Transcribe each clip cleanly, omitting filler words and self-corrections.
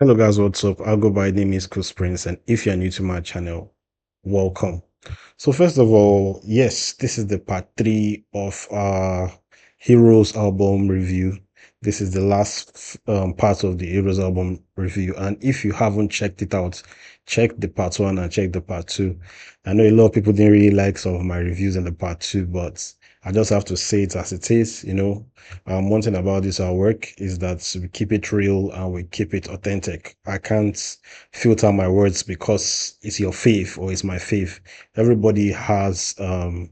Hello guys, what's up? I'll go by name is Chris Prince, and if you're new to my channel, welcome. So first of all, yes, this is the part 3 of our Heroes album review. This is the last part of the Heroes album review, and if you haven't checked it out, check the part 1 and check the part 2. I know a lot of people didn't really like some of my reviews in the part 2, but I just have to say it as it is, one thing about this our work is that we keep it real and we keep it authentic. I can't filter my words because it's your faith or it's my faith. Everybody has room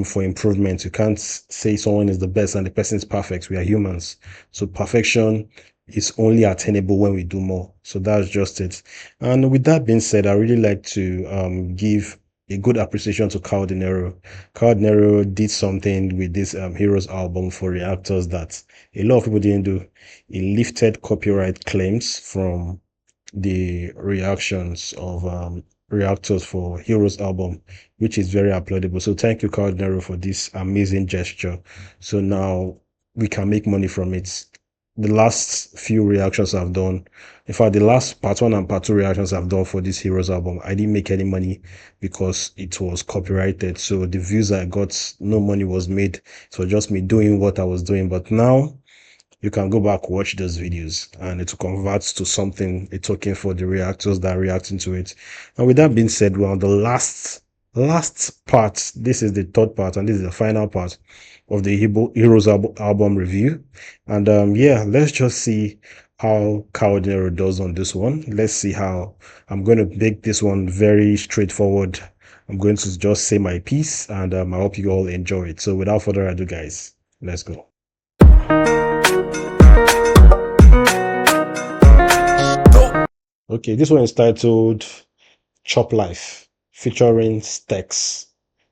for improvement. You can't say someone is the best and the person is perfect. We are humans. So perfection is only attainable when we do more. So that's just it. And with that being said, I really like to give a good appreciation to Kao Denero. Kao Denero did something with this Heroes album for reactors that a lot of people didn't do. He lifted copyright claims from the reactions of reactors for Heroes album, which is very applaudable. So thank you, Cardinero, for this amazing gesture. So now we can make money from it. The last few reactions I've done, in fact, the last part 1 and part 2 reactions I've done for this Heroes album, I didn't make any money because it was copyrighted. So the views I got, no money was made. So just me doing what I was doing. But now you can go back, watch those videos, and it will convert to something, a token for the reactors that are reacting to it. And with that being said, we're on the last part. This is the third part, and this is the final part of the Heroes album review. And yeah, let's just see how Kao Denero does on this one. Let's see how I'm going to make this one very straightforward. I'm going to just say my piece, and I hope you all enjoy it. So without further ado, guys, let's go. Okay, this one is titled Chop Life featuring Stex.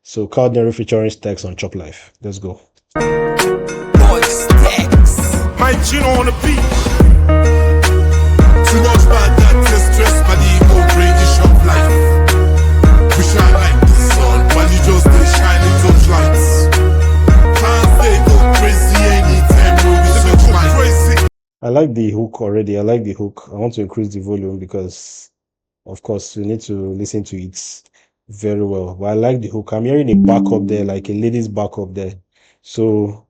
So Kao Denero featuring Stex on Chop Life. Let's go. Boy, Stex. My Gino on the beat. Too much bad that distress, but the ego bring the shop life. We shine like the sun, while you just stay shining those lights. Can't say go crazy anytime, bro. We so crazy. I like the hook already. I like the hook. I want to increase the volume because, of course, you need to listen to it very well. But I like the hook. I'm hearing a backup there, like a lady's backup there. So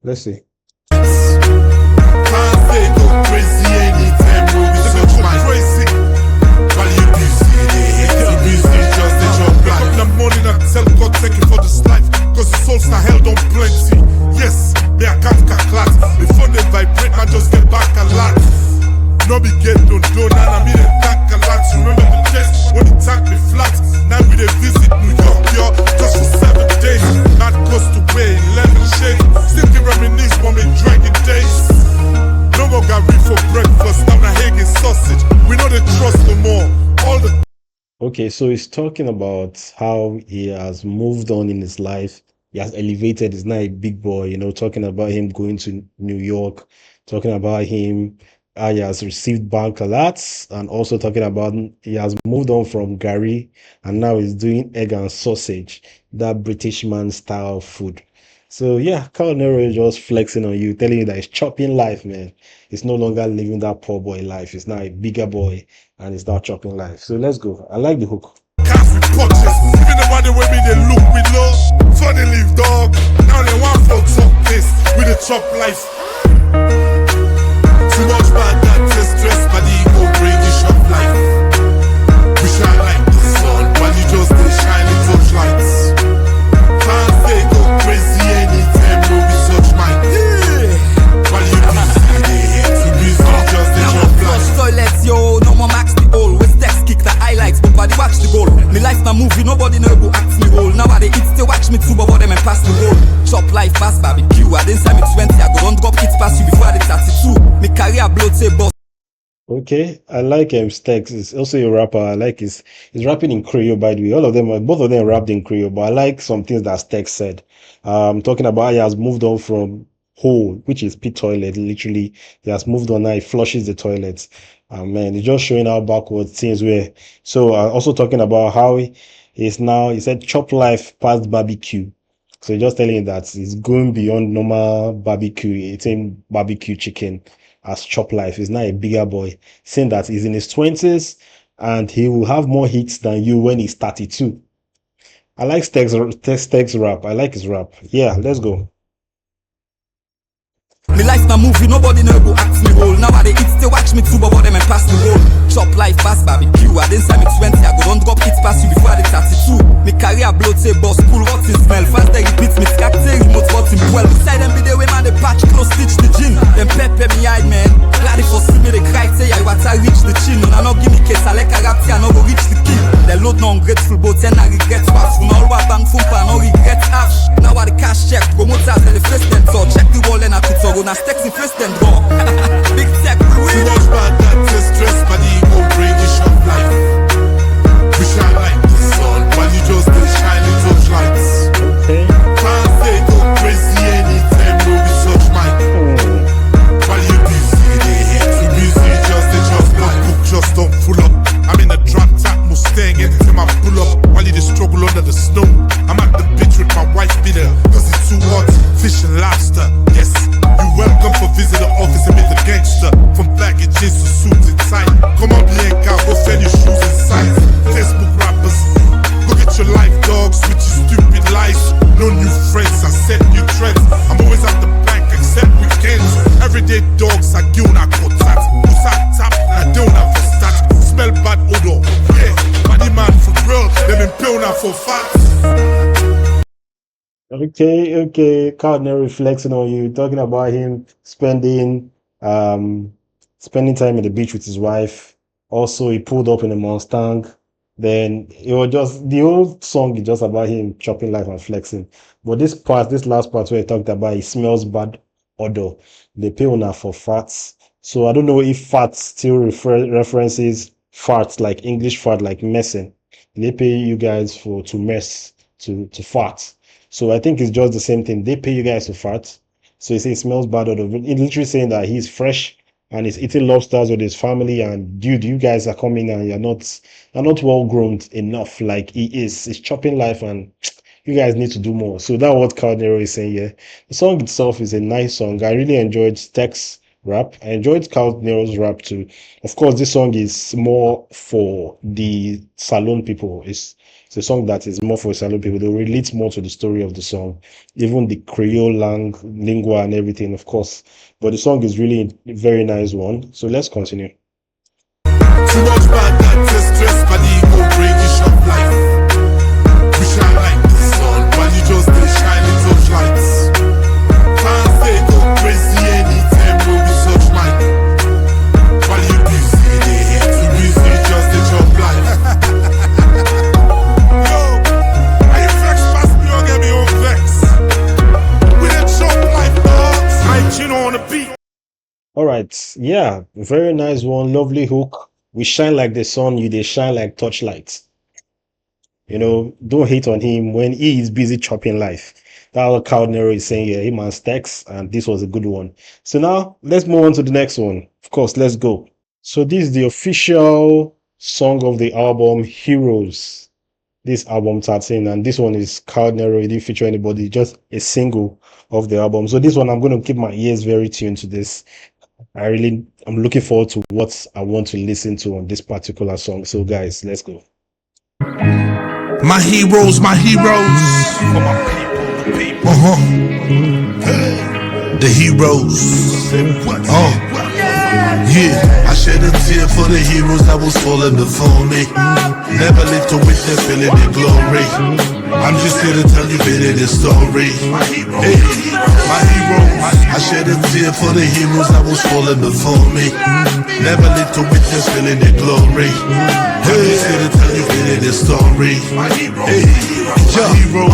let's see. Can't say go crazy anytime, bro. We so crazy. While you busy, you busy just the job life. In the morning I tell God thank you for this life, cause the souls are held on plenty. Yes, they are Kafka class. Before they vibrate, I just get back a lot. No be get don't do, now I mean they tank a lot. Remember the chest when the tank be flat. Now we they visit New York, yo, just for 7 days. Not close to where 11 shades. Still can reminisce when we dragging days. No more got read for breakfast, now I Hagen sausage. We know they trust no more. All the Okay, so he's talking about how he has moved on in his life. He has elevated. He's now a big boy, talking about him going to New York, talking about him, he has received bank alerts, and also talking about he has moved on from Gary and now he's doing egg and sausage, that British man style food. So yeah, Carl Nero is just flexing on you, telling you that he's chopping life, man. He's no longer living that poor boy life. He's now a bigger boy and he's now chopping life. So let's go. I like the hook. cars we purchase. Even the money way me they look with love. Funny leave dog. Now they want for top place with the chop life. Too much bad that stress, but the ego bring the shop life. We shine like the sun, while you just stay shining touch lights. Can't say go crazy anytime, bro. We such mind. While you busy, they hate too busy, just the chop life. Toilets, yo, no more max the goal. With text kick the highlights, but body watch the goal. Me life na movie, nobody know go act me role. Now they eat, still watch me too, but them and pass the roll. Chop life pass barbecue. I didn't say me 20, I go don't drop it past you before the 32. Me career blood say boss. Okay, I like Stex. He's also a rapper. I like he's rapping in Creole, by the way. All of them, both of them rapped in Creole, but I like some things that Stex said. Talking about he has moved on from hole, which is pit toilet, literally. He has moved on now, he flushes the toilet. Man, he's just showing how backward things were. So also talking about how he said chop life past barbecue. So just telling you that he's going beyond normal barbecue, eating barbecue chicken. as Chop Life. He's now a bigger boy, saying that he's in his 20s and he will have more hits than you when he's 32. I like Steg's rap. I like his rap. Yeah, let's go. Me life na movie, nobody know go act me role. Nowadays it still watch me too, but them and pass the roll. Chop life pass barbecue. I didn't say me 20, I go don't drop it past you before I did 32. Me career blow say boss, cool rotten smell. Fast they repeat me cocktail, remote button well. Beside them be the way man they patch close stitch the gin. Them pepper me eye man. Glad if for see me they cry say I want to reach the chin. No no give me case, I like a rap I no go reach the king. They load no ungrateful but then I regret fast. From all what bang fumpa no regret ash. Now I the cash check, promoters and the first them so check the wall and I could so na stacks in first and go. Big tech, we Too win. much bad that is stress, but the ego bring the shop life. We shine like the sun, while you just dey shine in touch lights. Okay. Can't say go crazy anytime when we touch mic. While you busy, they hate too busy, just cook, just don't full up. I'm in a drop top Mustang, anytime I pull up, while you just struggle under the snow. I'm at the beach with my wife bitter, cause it's too hot, fish and lobster, yes. You welcome for visit the office and meet the gangster. From baggy jeans to suits and tight. Come on, Bianca, go sell your shoes and size. Facebook rappers, go get your life dogs with your stupid lies. No new friends, I set new trends. I'm always at the bank except weekends. Everyday dogs, I give una contact. Who's at top, I don't have a stat. Smell bad odor, yeah. Body man for real, them in pill now for facts. Okay. Cardinal reflecting on you, talking about him spending time at the beach with his wife. Also, he pulled up in a Mustang. Then it was just the whole song is just about him chopping life and flexing. But this last part where he talked about he smells bad odor. They pay on for farts. So I don't know if farts still references farts like English fart like messing. They pay you guys to mess to fart. So I think it's just the same thing. They pay you guys to fart. So he says it smells bad odor. It's literally saying that he's fresh and he's eating lobsters with his family. And dude, you guys are coming and you're not well grown enough like he is. He's chopping life and you guys need to do more. So that's what Kao Denero is saying here. The song itself is a nice song. I really enjoyed Steck's rap. I enjoyed Kao Denero's rap too. Of course, this song is more for the salon people. It's a song that is more for salon people. They relate more to the story of the song, even the Creole lingua and everything, of course. But the song is really a very nice one. So let's continue. Too much bad that is stress, but the ego bring the shop life. We shine like the sun, while you just dey shine in touch lights. Can't say go crazy anytime when we touch mic. While you busy, they hate too busy, just dey chop life. Yo, are you flex past me or get me on flex? We dey chop life, dogs. I chin on the beat. All right. Yeah, very nice one. Lovely hook. We shine like the sun, they shine like torchlight. Don't hate on him when he is busy chopping life. That's what Kao Denero is saying here. Him and Stacks, and this was a good one. So now let's move on to the next one. Of course, let's go. So this is the official song of the album, Heroes. This album 13, and this one is Kao Denero. It didn't feature anybody, just a single of the album. So this one, I'm going to keep my ears very tuned to this. I'm looking forward to what I want to listen to on this particular song. So guys, let's go. My heroes, for my people, the heroes. Yeah, I shed a tear for the heroes that was falling before me. Never lived to witness feeling the glory. I'm just here to tell you the story. Hey, my heroes. I shed a tear for the heroes that was falling before me. Never lived to witness feeling the glory. I'm just here to tell you the story. Hey, your hero.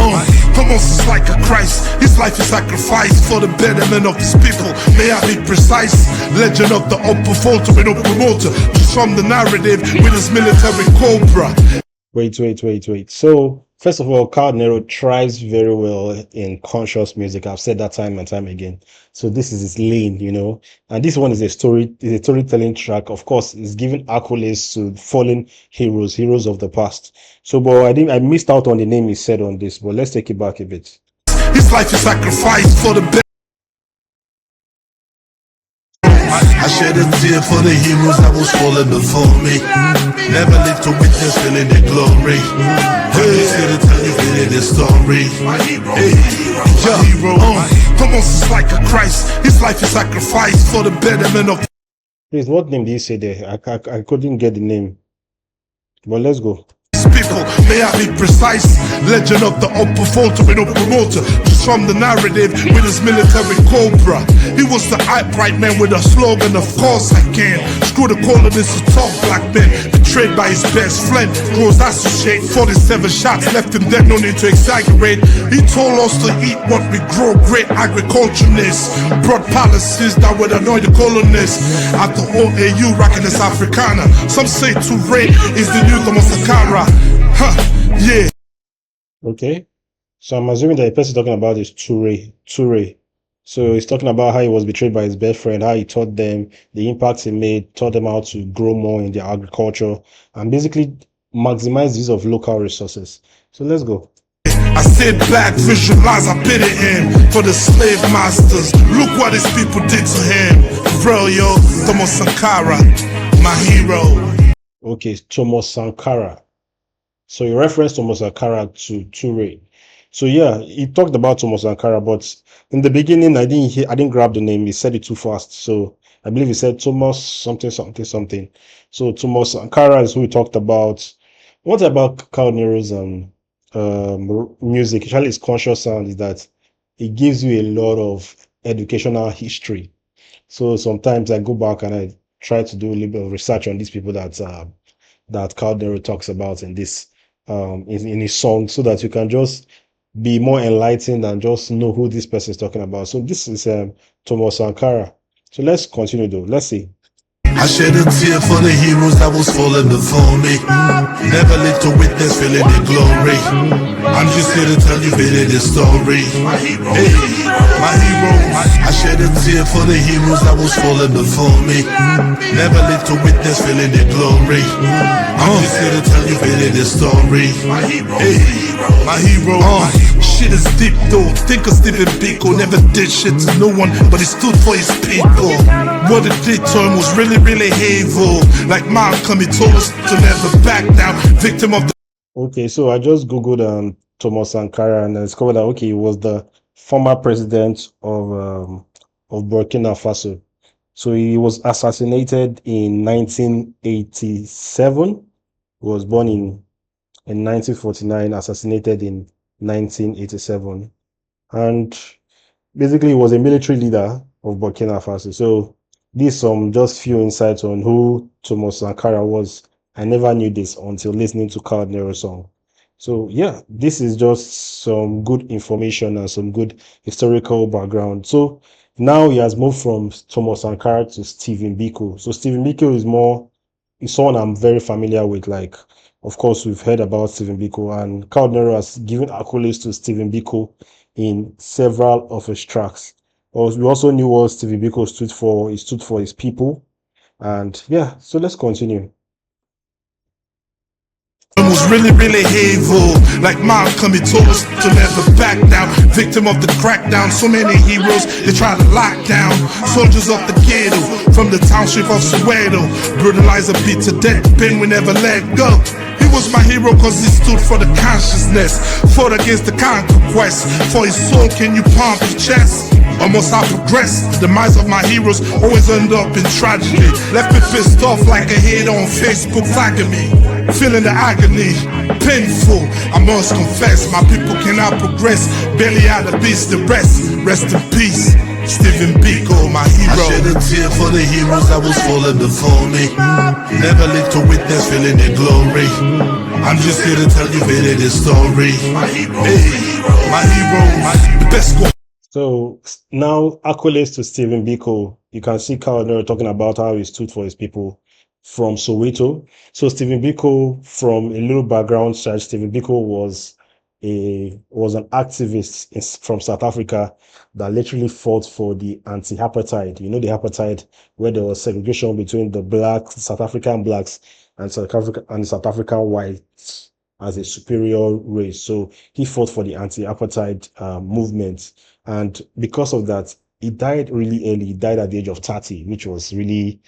Almost is like a Christ. His life is sacrificed for the betterment of his people. May I be precise? Legend of the upper Volta with no promoter. Just from the narrative with his military cobra. Wait. So, first of all, Kao Denero thrives very well in conscious music. I've said that time and time again. So this is his lane, And this one is a storytelling track. Of course, it's giving accolades to fallen heroes of the past. So, but I missed out on the name he said on this, but let's take it back a bit. His life is sacrificed for the I shed a tear for the heroes that was falling before me. Never lived to witness feeling their glory. I'm just here to tell you feeling their story. Hey, my hero. Thomas is like a Christ. His life is sacrificed for the betterment of. Please, what name did you say there? I couldn't get the name. But let's go. People, may I be precise? Legend of the upper no promoter, just from the narrative with his military cobra. He was the upright man with a slogan, of course I can. Screw the colonists, a tough black man, betrayed by his best friend. Grows associate, 47 shots left him dead, no need to exaggerate. He told us to eat what we grow, great agriculturists. Brought policies that would annoy the colonists. After OAU, rocking this Africana. Some say Touré is the new Thomas Sankara. Yeah. Okay. So I'm assuming that the person talking about is Toure. Toure. So he's talking about how he was betrayed by his best friend, how he taught them the impacts he made, taught them how to grow more in their agriculture, and basically maximize the use of local resources. So let's go. I sit back, visualize, I pity him for the slave masters. Look what his people did to him. Bro, yo, Thomas Sankara, my hero. Okay, Thomas Sankara. So he referenced Thomas Sankara to Toure. So yeah, he talked about Thomas Sankara, but in the beginning I didn't grab the name. He said it too fast. So I believe he said Thomas something something something. So Thomas Sankara is who we talked about. What about Kao Denero's music, especially his conscious sound, is that it gives you a lot of educational history. So sometimes I go back and I try to do a little bit of research on these people that Kao Denero talks about in this in his song, so that you can just be more enlightened and just know who this person is talking about. So this is Thomas Sankara. So let's continue though. Let's see. I shed a tear for the heroes that was falling before me. Never lived to witness feeling their glory. I'm just here to tell you feeling their story. Hey, my hero. I shed a tear for the heroes that was falling before me. Never lived to witness feeling their glory. I'm just here to tell you feeling their story. Hey, my hero. Shit is deep though. Think of Stephen Biko. Never did shit to no one, but he stood for his people. What it did to him was really evil. Like Malcolm, he told us to never back down. Victim of the. Okay, so I just googled Thomas Sankara and I discovered that okay, he was the former president of Burkina Faso. So he was assassinated in 1987. He was born in 1949, assassinated in 1987, and basically he was a military leader of Burkina Faso. So these some just few insights on who Thomas Sankara was. I never knew this until listening to Kao Denero song. So yeah, this is just some good information and some good historical background. So now he has moved from Thomas Sankara to Stephen Biko. So Stephen Biko is someone I'm very familiar with. Like, of course, we've heard about Stephen Biko, and Kao Denero has given accolades to Stephen Biko in several of his tracks. We also knew what Stevie Biko stood for. He stood for his people. And yeah, so let's continue. It was really evil. Like Malcolm, he told us to never back down. Victim of the crackdown. So many heroes they try to lock down. Soldiers of the ghetto from the township of Soweto. Brutalized and beat to death. Pain we never let go. He was my hero cause he stood for the consciousness. Fought against the conquest. For his soul can you pump your chest? Almost I progressed. The demise of my heroes always end up in tragedy. Left me pissed off like a hate on Facebook flagging me. Feeling the agony, painful. I must confess, my people cannot progress. Barely out of peace, the rest. Rest in peace. Stephen Biko, my hero. I shed a tear for the heroes that was falling before me. Never lived to witness feeling their glory. I'm just here to tell you feeling their story. Hey, my hero, the best go. So now accolades to Stephen Biko. You can see Kao Denero talking about how he stood for his people from Soweto. So Stephen Biko, from a little background search, Stephen Biko was an activist from South Africa that literally fought for the anti-apartheid. You know, the apartheid where there was segregation between the South African blacks and South African whites as a superior race. So he fought for the anti-apartheid movement. And because of that, he died really early. He died at the age of 30, which was really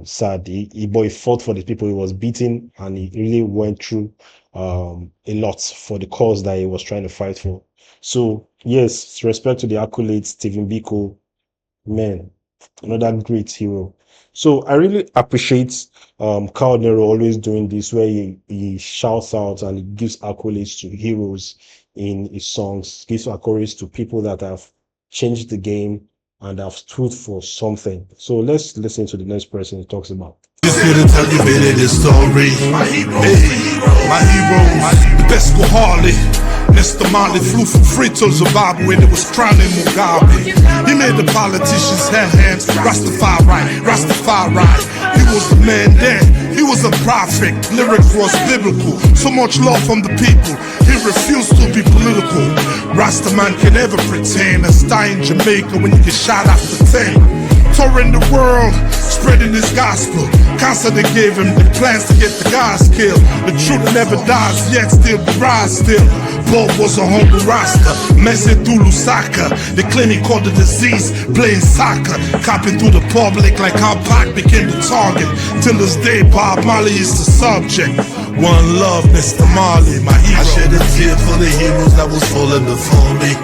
sad. He fought for the people. He was beaten, and he really went through a lot for the cause that he was trying to fight for. So yes, respect to the accolades, Stephen Biko, man, another great hero. So I really appreciate Kao Nero always doing this, where he shouts out and he gives accolades to heroes in his songs, gives accolades to people that have changed the game and have stood for something. So let's listen to the next person he talks about. Just here to tell you a bit of this story. My hero, the best go Harley. Mr. Marley flew from free to Zimbabwe when it was crowning Mugabe. He made the politicians have hands, Rastafari, Rastafari. He was the man then, he was a prophet. Lyrics was biblical, so much love from the people. He refused to be political. Rastaman can never pretend a star in Jamaica when you get shot after 10. Touring the world, spreading his gospel. Cancer they gave him the plans to get the guys killed. The truth never dies, yet still rise still. Bob was a humble rasta, Messi through Lusaka. They claim he caught the disease playing soccer. Copping through the public like how Pac became the target. Till this day, Bob Marley is the subject. One love, Mr. Marley, my hero. I shed a tear for the heroes that was falling before me.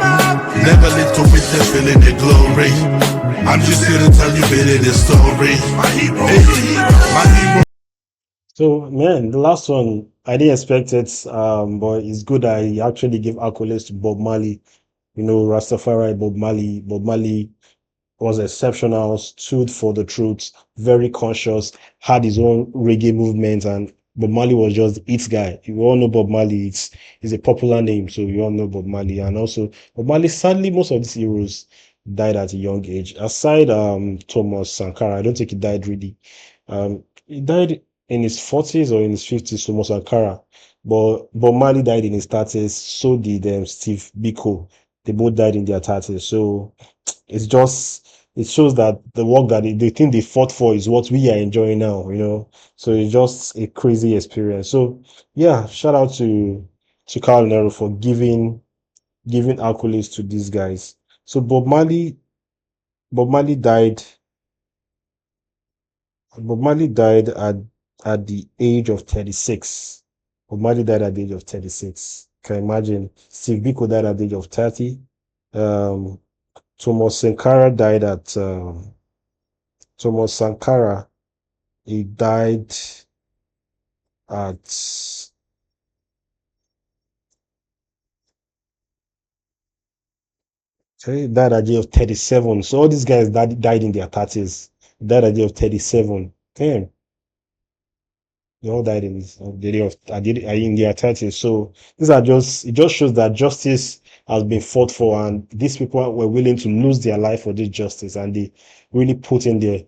Never lived to witness feeling their glory. I'm just here to tell you a bit of this story. My hero, my hero. So man, the last one I didn't expect it, but it's good that he actually gave accolades to Bob Marley. You know, Rastafari, Bob Marley. Bob Marley was exceptional, stood for the truth, very conscious, had his own reggae movement, and Bob Marley was just the it guy. You all know Bob Marley, it's a popular name, so you all know Bob Marley. And also Bob Marley, sadly, most of these heroes died at a young age. Aside Thomas Sankara, I don't think he died really. He died in his 40s or in his 50s, Thomas Sankara. But Bob Marley died in his 30s, so did Steve Biko. They both died in their 30s. So it's just it shows that the work that the thing they fought for is what we are enjoying now, you know. So it's just a crazy experience. So yeah, shout out to Carl Nero for giving accolades to these guys. So Bob Marley died. Bob Marley died at the age of 36. Bob Marley died at the age of 36. Can you imagine? Steve Biko died at the age of 30. Um, Thomas Sankara died at Thomas Sankara. He died at he died at the age of 37. So all these guys died in their 30s. Died at the age of 37. Damn. They all died in the day of in their 30s. So these are just it just shows that justice has been fought for, and these people were willing to lose their life for this justice, and they really put in the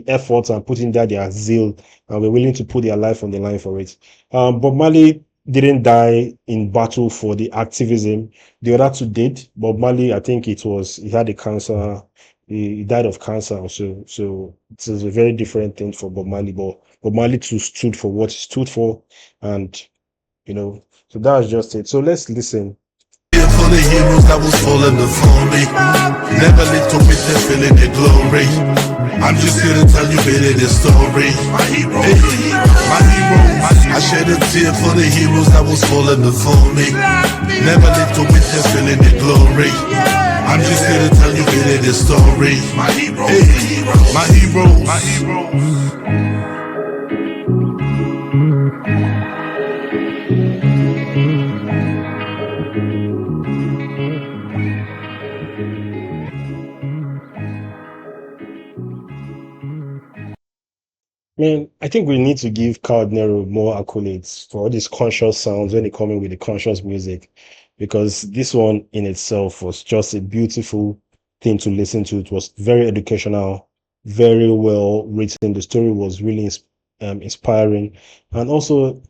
efforts and put in their zeal, and were willing to put their life on the line for it. Bob Marley didn't die in battle for the activism. The other two did. Bob Marley, I think he had a cancer. He died of cancer also. So it is a very different thing for Bob Marley. But Bob Marley too stood for what he stood for, and so that's just it. So let's listen. Here for the heroes that was falling before me. Never lived to witness feeling their glory. I'm just here to tell you a bit of this story. My hero, my hero. I shed a tear for the heroes that was falling before me. Never lived to witness feeling their glory. I'm just here to tell you a bit of this story. My hero, my hero, my hero. Man, I think we need to give Cardinero more accolades for all these conscious sounds when they come in with the conscious music, because this one in itself was just a beautiful thing to listen to. It was very educational, very well written. The story was really inspiring, and also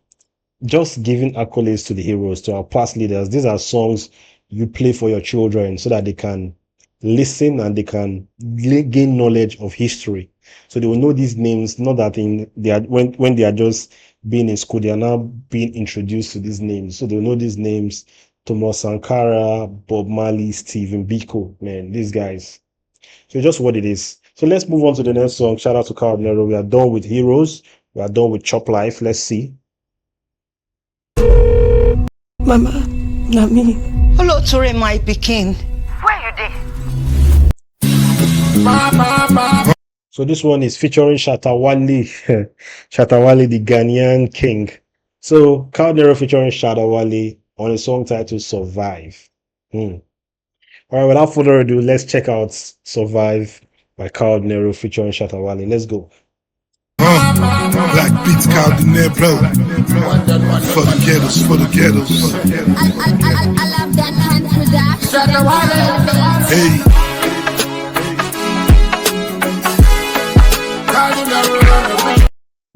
just giving accolades to the heroes, to our past leaders. These are songs you play for your children so that they can listen and they can gain knowledge of history. So they will know these names, not that in they are when they are just being in school, they are now being introduced to these names. So they will know these names Thomas Sankara, Bob Marley, Stephen Biko. Man, these guys. So just what it is. So let's move on to the next song. Shout out to Kao Denero. We are done with Heroes. We are done with Chop Life. Let's see. Mama, not me. Hello to my Pekin. Where you there? So this one is featuring Shatta Wale. Shatta Wale, the Ghanaian king. So Kao Denero featuring Shatta Wale on a song titled Survive. All right, without further ado, let's check out Survive by Kao Denero featuring Shatta Wale. Let's go. Black beats, Kao Denero. For the ghettos, for the ghettos. I love that hand production. Hey.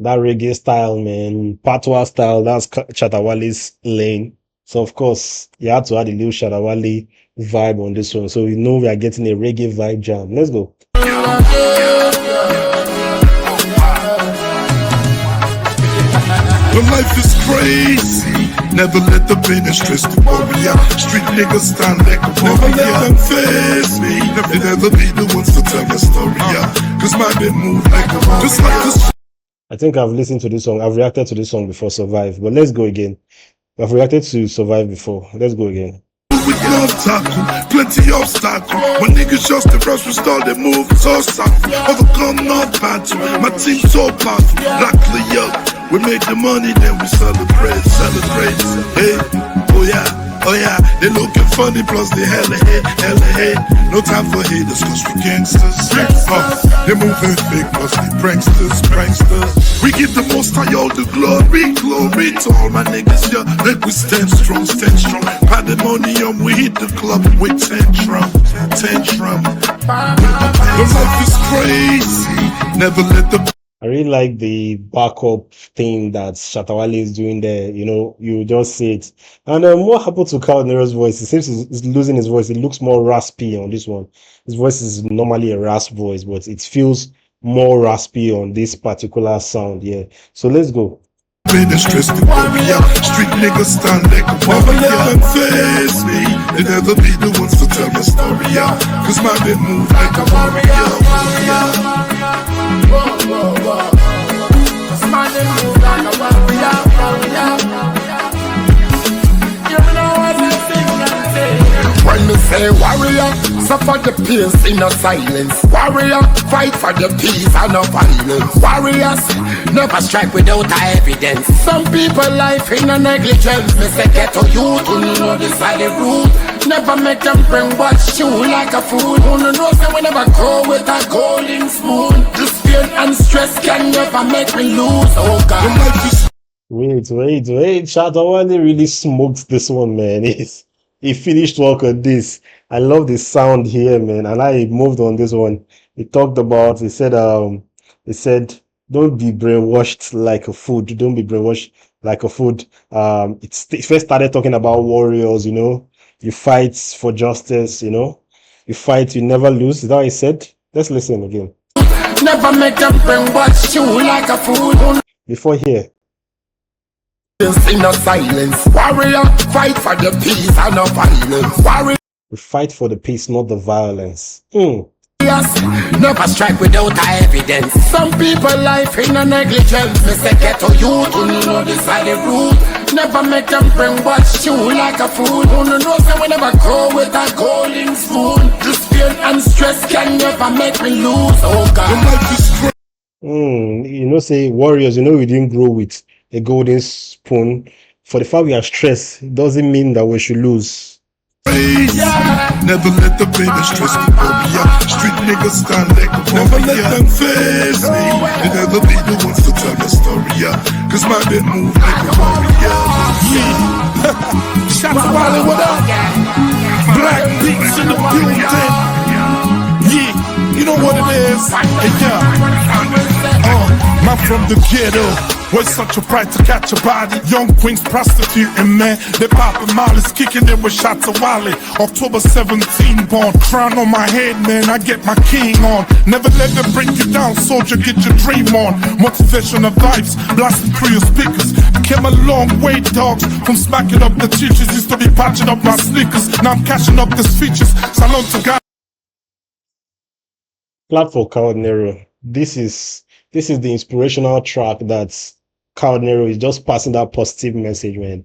That reggae style, man, patois style, that's Shatta Wale's lane. So of course, you had to add a little Shatta Wale vibe on this one. So we know we are getting a reggae vibe jam. Let's go. Your life is crazy. Never let the business stress the warrior. Street niggas stand like a warrior. Never let them face me. Never be the ones to tell your story. Cause my been move like a warrior. Just like this. I think I've listened to this song. I've reacted to this song before, Survive. But let's go again. I've reacted to Survive before. Let's go again. With love tackle, plenty obstacle. When niggas just the rush, we start the move so soft. Overcome not battle. My team so powerful. Luckily up, we make the money, then we celebrate. Hey, oh yeah, they looking funny, plus they hella hate. No time for haters, cause we gangsters. They moving fake, plus they pranksters. We give the most high all the glory to all my niggas, yeah. Let we stand strong. Pandemonium, we hit the club with tantrum. The life is crazy, never let the I really like the backup thing that Shatta Wale is doing there. You know, you just see it. And what happened to Kao Denero's voice? It seems he's losing his voice. It looks more raspy on this one. His voice is normally a rasp voice, but it feels more raspy on this particular sound. Yeah. So let's go. Stress the warrior. Street niggas stand like a warrior. Never let them face me. They never be the ones to tell my story. Cause my been move like a warrior. Cause my name move like a warrior. You know what I say. When me say warrior, suffer the pain in no silence. Warrior, fight for the peace and no violence. Warriors, never strike without evidence. Some people life in a negligence. Me say get to you to know the side route. Never make them bring watch you like a fool. Who knows that we never go with a golden spoon. This fear and stress can never make me lose. Oh God. Wait. Shatta Wale really smoked this one, man. He finished work on this. I love the sound here, man. And I moved on this one. He said, don't be brainwashed like a food. Don't be brainwashed like a food. It first started talking about warriors, you know. You fight for justice, you know. You fight, you never lose. Is that what he said? Let's listen again. Never make them brainwash you like a fool. Before here. In no silence. Warrior, fight for the peace and no violence. Warrior. We fight for the peace, not the violence. Never strike without evidence. Some people life in a negligence. Me say get to you to know the side route. Never make them bring watch you like a fool. Who knows that we never go with a golden spoon. This fear and stress can never make me lose. Oh God. You know, say warriors, you know, we didn't grow with a golden spoon. For the fact we are stressed, it doesn't mean that we should lose. Never let the business stress the warrior. Street niggas stand like a warrior. Never let them face me. They never be the ones to tell the story. Cause my been move like a warrior. Shatta Wale, what up? Black beats in the building. Yeah, you know what it is. Hey, man from the ghetto. Was such a pride to catch a body. Young queens prostituting, man. They poppin' mollies, kicking it with Shatta Wale. October 17 born. Crown on my head, man. I get my king on. Never let them bring you down, soldier. Get your dream on. Motivational vibes blasting through your speakers. Came a long way, dogs. From smacking up the teachers, used to be patching up my sneakers. Now I'm cashing up these features. Salon to God. Clap for Kao Denero. This is the inspirational track that's Kao Denero is just passing that positive message, man.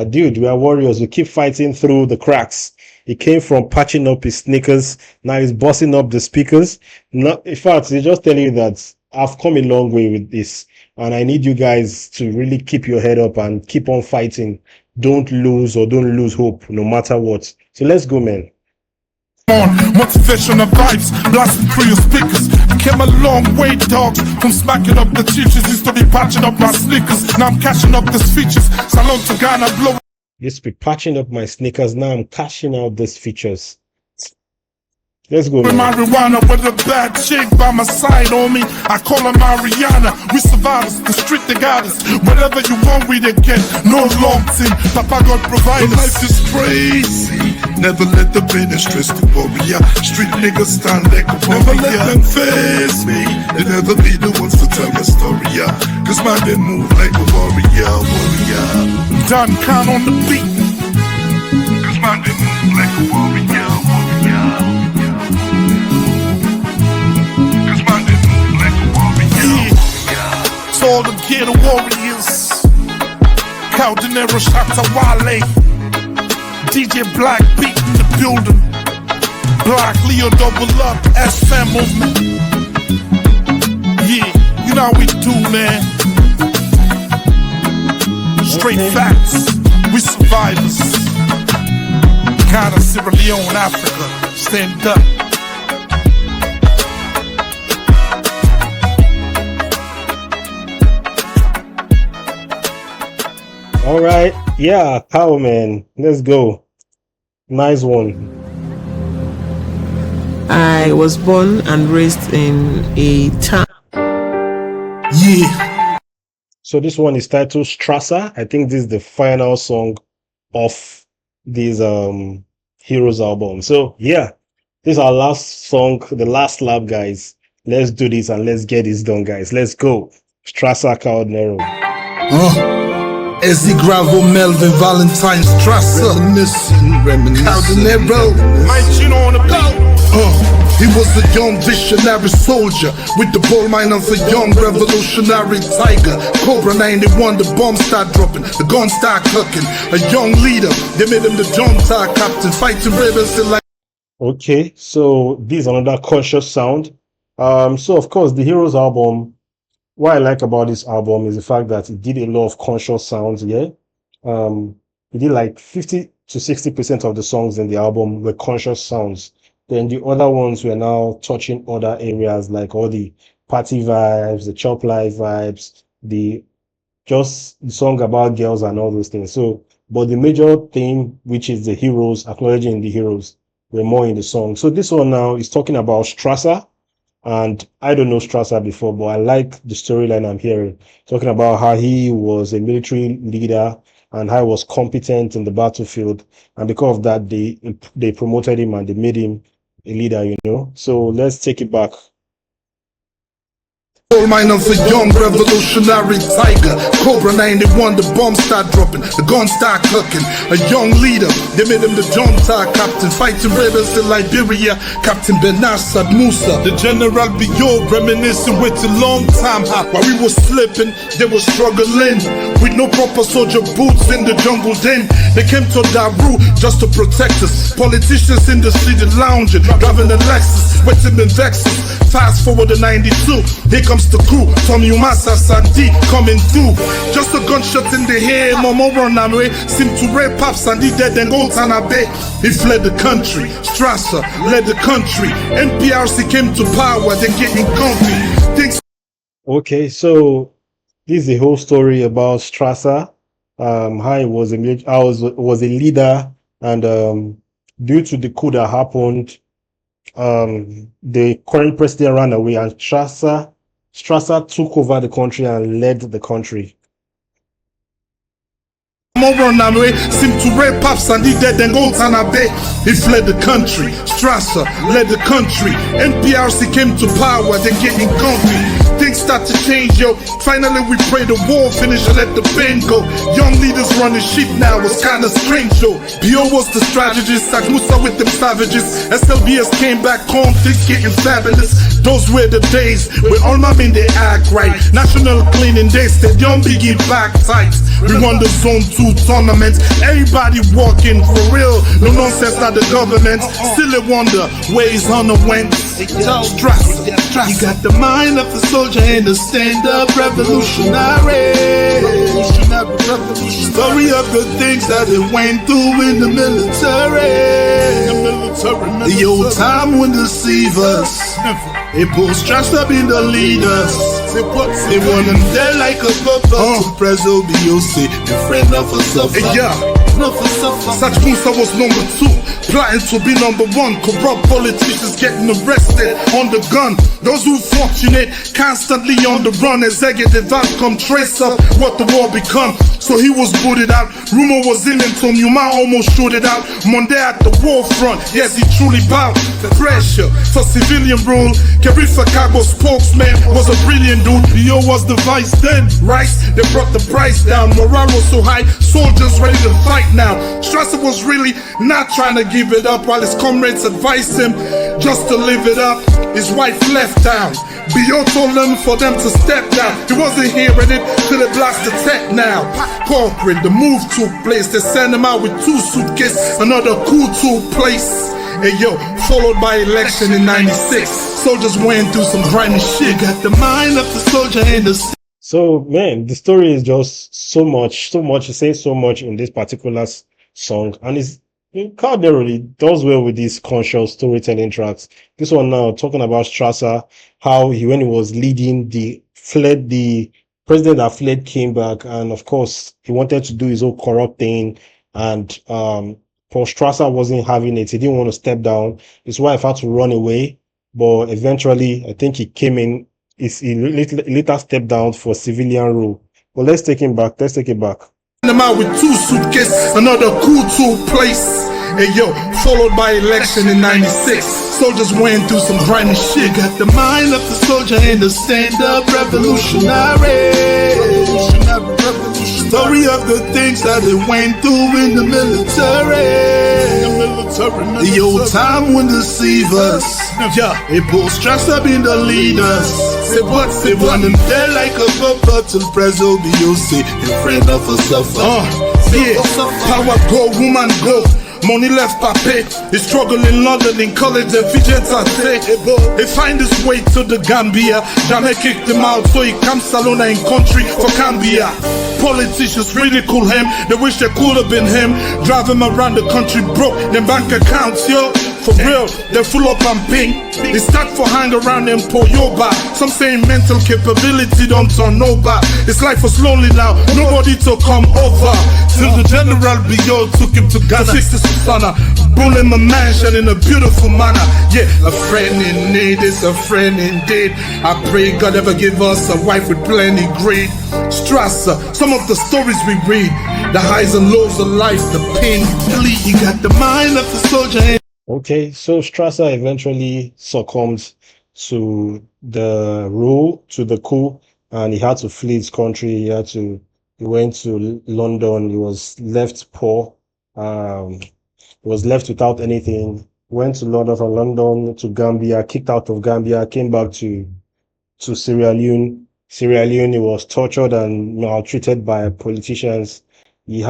Dude, we are warriors. We keep fighting through the cracks. He came from patching up his sneakers. Now he's bossing up the speakers. In fact, he's just telling you that I've come a long way with this. And I need you guys to really keep your head up and keep on fighting. Don't lose hope, no matter what. So let's go, man. Motivational vibes blasting through your speakers. Came a long way, dog. From smacking up the teachers, used to be patching up my sneakers. Now I'm cashing up these features. Salon to Ghana blow. Used to be patching up my sneakers. Now I'm cashing out these features. Let's go, man. Marijuana with a bad chick by my side, homie. I call her Mariana. We survivors, the street they got us. Whatever you want, we they get. No long thing. Papa God provide us. Life is crazy. Never let the pain and stress the warrior. Street niggas stand like a warrior. Never let them face me. They never be the ones to tell your story, yeah. Cause man, they move like a warrior, warrior. Done Kao on the beat. Cause man, they move like a warrior, warrior. Cause man, they move like a warrior. It's all the ghetto warriors. Kao Denero, Shatta Wale. DJ Black beat in the building. Black Leo double up, SM movement. Yeah, you know how we do, man. Straight facts, we survivors. Ghana, Sierra Leone, Africa, stand up. All right, yeah, Kao, man. Let's go. Nice one. I was born and raised in a town. Yeah. So this one is titled Strasser. I think this is the final song of this Heroes album. So yeah, this is our last song, the last lap, guys. Let's do this and let's get this done, guys. Let's go. Strasser, Kao Denero. Ezzy Gravel, Melvin, Valentine, Strasser, Reminiscing, Kao Denero. Mike Gino on the beat. He was a young visionary soldier with the ball mind of a young revolutionary tiger. Cobra 91, the bombs start dropping, the guns start cooking. A young leader, they made him the Jonta captain, fighting rebels till like. Okay, so this is another conscious sound. So of course the Heroes album, what I like about this album is the fact that it did a lot of conscious sounds. Yeah, it did like 50 to 60% of the songs in the album were conscious sounds. Then the other ones were now touching other areas like all the party vibes, the chop life vibes, the song about girls and all those things. So, but the major theme, which is the heroes, acknowledging the heroes, were more in the song. So this one now is talking about Strasser. And I don't know Strasser before, but I like the storyline I'm hearing. Talking about how he was a military leader and how he was competent in the battlefield. And because of that, they promoted him and they made him a leader, you know. So let's take it back. Ball mind of a young revolutionary tiger. Cobra 91, the bombs start dropping, the guns start cooking. A young leader, they made him the Jonta captain, fighting rebels in Liberia. Captain Benassad Musa, the General Bio, reminiscing with a long time hop. While we were slipping, they were struggling with no proper soldier boots in the jungle. Then they came to Daru just to protect us. Politicians in the city lounging, driving a Lexus, waiting in Vexus. Fast forward to 92, here comes the crew. Tommy Umasa Sandy coming through. Just a gunshot in the head, Momo run away. Seem to rape Pop Sandy dead and go Tanabe. He fled the country. Strasser led the country. NPRC came to power, they're getting comfy. Things. Okay, so this is the whole story about Strasser. How he was was a leader, and due to the coup that happened, the current president ran away, and Strasser took over the country and led the country. Run away, seem to rape Pop Sandy dead and go Tanabe. He fled the country. Strasser led the country. NPRC came to power, they're getting comfy. Things start to change, yo. Finally we pray the war finish and let the pain go. Young leaders running shit now was kinda strange, yo. Bio was the strategist, Musa with them savages. SLBS came back home, things getting fabulous. Those were the days when all my men they act right. National cleaning day, stadium begin back tight. We won the zone 2 tournament. Everybody walking for real. No nonsense at the government. Still a wonder where his honor went. Stress. You got the mind of the soldier and the stand-up revolutionary. Story of the things that they went through in the military. The old time wouldn't deceive us. It pulls trust up in the leaders. They want them there like a buffer. Prezo B.O.C. the friend of a suffer. Yeah. Such Musa was number 2, plotting to be number 1. Corrupt politicians getting arrested on the gun. Those who fortunate, constantly on the run. Executive outcome, trace up what the war become. So he was booted out. Rumor was in him, Tom Yuma almost shooted out. Monday at the war front, yes he truly bowed. The pressure for civilian rule. Kerry Chicago spokesman was a brilliant dude. Bio was the vice then. Rice, they brought the price down. Morale was so high, soldiers ready to fight now. Strasser was really not trying to give it up, while his comrades advised him just to live it up. His wife left town. Bio told them for them to step down. He wasn't hearing it till it blast the tech now. Corporate, the move took place. They sent him out with 2 suitcases. Another coup took place. Hey yo, followed by election in 96. Soldiers went through some grimy shit. Got the mind of the soldier and the... So, man, the story is just so much, it says so much in this particular song. And it's Kao Denero does well with these conscious storytelling tracks. This one now, talking about Strasser, how when he was leading the president that fled came back. And of course, he wanted to do his own corrupt thing. And Paul Strasser wasn't having it. He didn't want to step down. His wife had to run away. But eventually, I think he came in. He later stepped down for civilian rule. But let's take him back. Let's take it back. Them out with 2 suitcases, another coup took place. Hey yo, followed by election in 96. Soldiers went through some grimy shit. Got the mind of the soldier and the stand-up revolutionary. Story of the things that they went through in the military. The old time wouldn't deceive us. Yeah, it pulls stress up in the leaders. Say what? They want them there like a buffer till Prezo B.O.C. the friend of a suffer. Yeah, power go, woman go. Money left pape. He struggle in London, in college, and fidget He find his way to the Gambia. Jamaica kicked him out, so he comes Salona in country for Gambia. Politicians ridicule him, they wish they could have been him. Drive him around the country broke, them bank accounts, yo. For real, they're full up on pink. They start for hang around in Poyoba. Some saying mental capability don't turn over. His life was lonely now, nobody to come over. Till the General Bio took him to Ghana to fix his persona. Build him a mansion in a beautiful manner. Yeah, a friend in need is a friend indeed. I pray God ever give us a wife with plenty greed. Strasser, some of the stories we read, the highs and lows of life, the pain we bleed. He got the mind of the soldier. Okay, so Strasser eventually succumbed to the rule, to the coup, and he had to flee his country. He went to London. He was left poor. He was left without anything. Went to London, from London to Gambia, kicked out of Gambia, came back to Sierra Leone. Sierra Leone, he was tortured and maltreated by politicians. His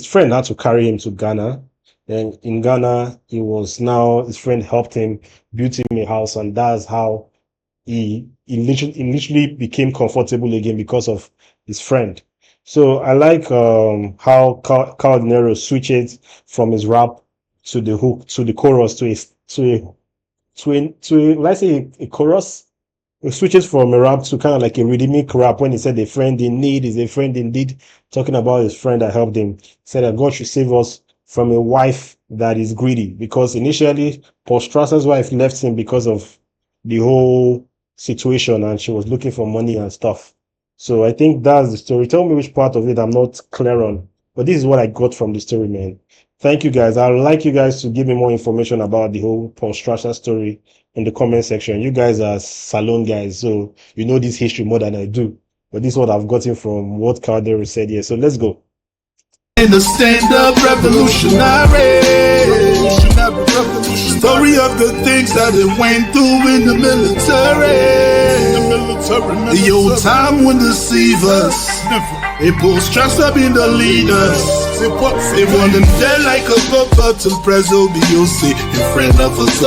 friend had to carry him to Ghana. And in Ghana, his friend helped him, built him a house, and that's how he literally became comfortable again because of his friend. So I like how Kao Denero switches from his rap to the hook, to the chorus, let's say a chorus. It switches from a rap to kind of like a rhythmic rap when he said a friend in need is a friend indeed, talking about his friend that helped him. He said that God should save us from a wife that is greedy, because initially Paul Strasser's wife left him because of the whole situation and she was looking for money and stuff. So I think that's the story. Tell me which part of it I'm not clear on. But this is what I got from the story, man. Thank you guys. I'd like you guys to give me more information about the whole Paul Strasser story in the comment section. You guys are salon guys, so you know this history more than I do. But this is what I've gotten from what Kao Denero said here. So let's go. In the stand-up revolutionary. Story of the things that it went through in the military. The old time wouldn't deceive us. They pull stress up in the leaders. They want them dead like a puppet till Prezo BOC in front of us.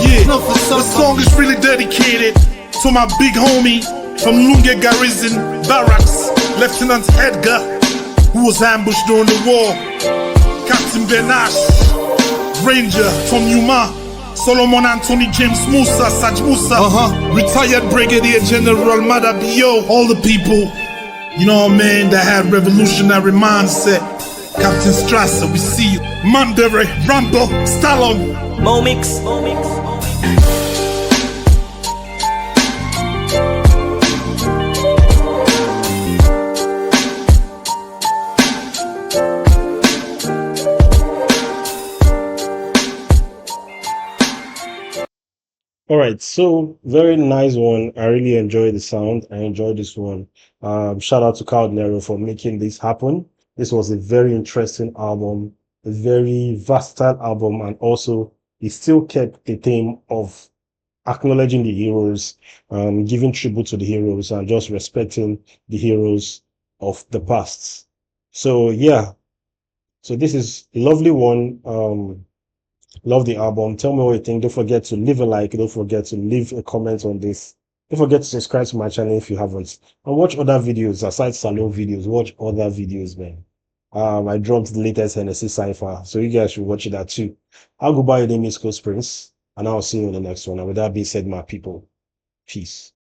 Yeah, the song is really dedicated to my big homie from Lunge Garrison Barracks, Lieutenant Edgar, who was ambushed during the war. Captain Benash, Ranger from Yuma, Solomon Anthony James Musa, Saj Musa, retired Brigadier General Madabio, all the people, you know what I mean, that had revolutionary mindset. Captain Strasser, we see you. Mandere, Rambo, Stallone, Momix. All right, so very nice one. I really enjoyed the sound. I enjoyed this one. Shout out to Kao Denero for making this happen. This was a very interesting album, a very versatile album, and also it still kept the theme of acknowledging the heroes, giving tribute to the heroes, and just respecting the heroes of the past. So yeah, so this is a lovely one. Love the album. Tell me what you think. Don't forget to leave a like. Don't forget to leave a comment on this. Don't forget to subscribe to my channel if you haven't. And watch other videos aside salon videos. Watch other videos, man. I dropped the latest Hennessy Cypher, so you guys should watch that too. I'll go buy your name is Coast Prince, and I'll see you in the next one. And with that being said, my people, peace.